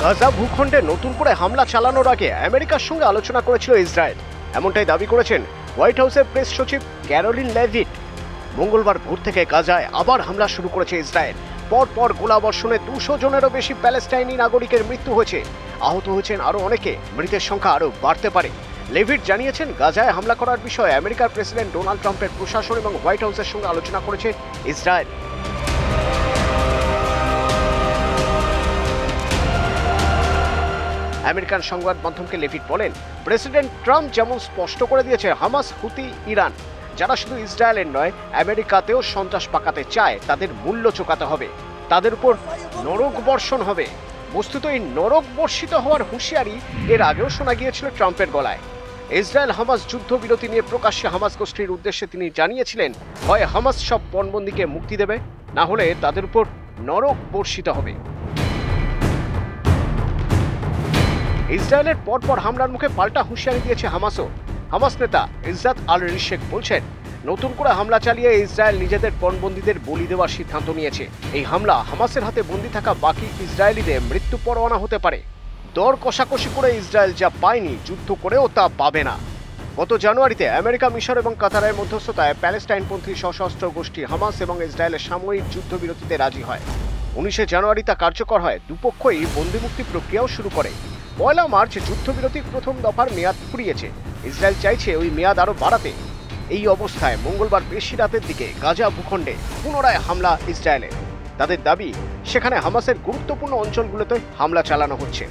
গাজা ভূখণ্ডে নতুন করে হামলা চালানোর আগে আমেরিকার সঙ্গে আলোচনা করেছিল ইসরায়েল, এমনটাই দাবি করেছেন হোয়াইট হাউসের প্রেস সচিব ক্যারোলিন লেভিট। মঙ্গলবার ভোর থেকে গাজায় আবার হামলা শুরু করেছে ইসরায়েল। পরপর গোলাবর্ষণে 200 জনেরও বেশি প্যালেস্টাইনি নাগরিকের মৃত্যু হয়েছে, আহত হয়েছেন আরও অনেকে, মৃতের সংখ্যা আরও বাড়তে পারে। লেভিট জানিয়েছেন, গাজায় হামলা করার বিষয়ে আমেরিকার প্রেসিডেন্ট ডোনাল্ড ট্রাম্পের প্রশাসন এবং হোয়াইট হাউসের সঙ্গে আলোচনা করেছে ইসরায়েল। আমেরিকান সংবাদ মাধ্যমকে লেভিট বলেন, প্রেসিডেন্ট ট্রাম্প যেমন স্পষ্ট করে দিয়েছে, হামাস, হুতি, ইরান যারা শুধু ইসরায়েলের নয় আমেরিকাতেও সন্ত্রাস পাকাতে চায়, তাদের মূল্য চোকাতে হবে, তাদের উপর নরক বর্ষণ হবে। বস্তুত এই নরক বর্ষিত হওয়ার হুঁশিয়ারি এর আগেও শোনা গিয়েছিল ট্রাম্পের গলায়। ইসরায়েল হামাস যুদ্ধবিরতি নিয়ে প্রকাশ্যে হামাস গোষ্ঠীর উদ্দেশ্যে তিনি জানিয়েছিলেন, হয় হামাস সব পণবন্দীকে মুক্তি দেবে, না হলে তাদের উপর নরক বর্ষিত হবে। ইসরায়েলের পরপর হামলার মুখে পাল্টা হুঁশিয়ারি দিয়েছে হামাসও। হামাস নেতা ইজ্জাত আল রিশেক বলছেন, নতুন করে হামলা চালিয়ে ইসরায়েল নিজেদের পণবন্দীদের বলি দেওয়ার সিদ্ধান্ত নিয়েছে। এই হামলা হামাসের হাতে বন্দী থাকা বাকি ইসরায়েলিদের মৃত্যু পরোয়ানা হতে পারে। দর কষাকষি করে ইসরায়েল যা পায়নি, যুদ্ধ করেও তা পাবে না। গত জানুয়ারিতে আমেরিকা, মিশর এবং কাতারের মধ্যস্থতায় প্যালেস্টাইনপন্থী সশস্ত্র গোষ্ঠী হামাস এবং ইসরায়েলের সাময়িক যুদ্ধবিরতিতে রাজি হয়। 19 জানুয়ারি তা কার্যকর হয়। দুপক্ষই বন্দিমুক্তি প্রক্রিয়াও শুরু করে। 1 মার্চ যুদ্ধবিরতির প্রথম দফার মেয়াদ ফুরিয়েছে। ইসরায়েল চাইছে ওই মেয়াদ আরও বাড়াতে। এই অবস্থায় মঙ্গলবার বেশি রাতের দিকে গাজা ভূখণ্ডে পুনরায় হামলা ইসরায়েলের। তাদের দাবি, সেখানে হামাসের গুরুত্বপূর্ণ অঞ্চলগুলোতে হামলা চালানো হচ্ছে।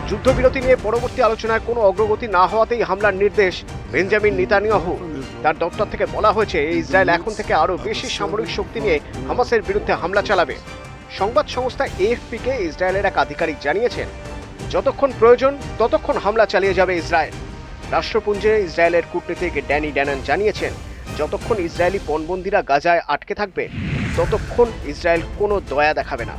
যুদ্ধবিরতি নিয়ে পরবর্তী আলোচনায় কোনো অগ্রগতি না হওয়াতেই হামলার নির্দেশ বেঞ্জামিন নেতানিয়াহু। তার দপ্তর থেকে বলা হয়েছে, ইসরায়েল এখন থেকে আরও বেশি সামরিক শক্তি নিয়ে হামাসের বিরুদ্ধে হামলা চালাবে। সংবাদ সংস্থা এএফপিকে ইসরায়েলের এক আধিকারিক জানিয়েছেন, যতক্ষণ প্রয়োজন ততক্ষণ হামলা চালিয়ে যাবে ইসরায়েল। রাষ্ট্রপুঞ্জে ইসরায়েলের কূটনীতিক ড্যানি ড্যানন জানিয়েছেন, যতক্ষণ ইসরায়েলি পণবন্দীরা গাজায় আটকে থাকবে ততক্ষণ ইসরায়েল কোনো দয়া দেখাবে না।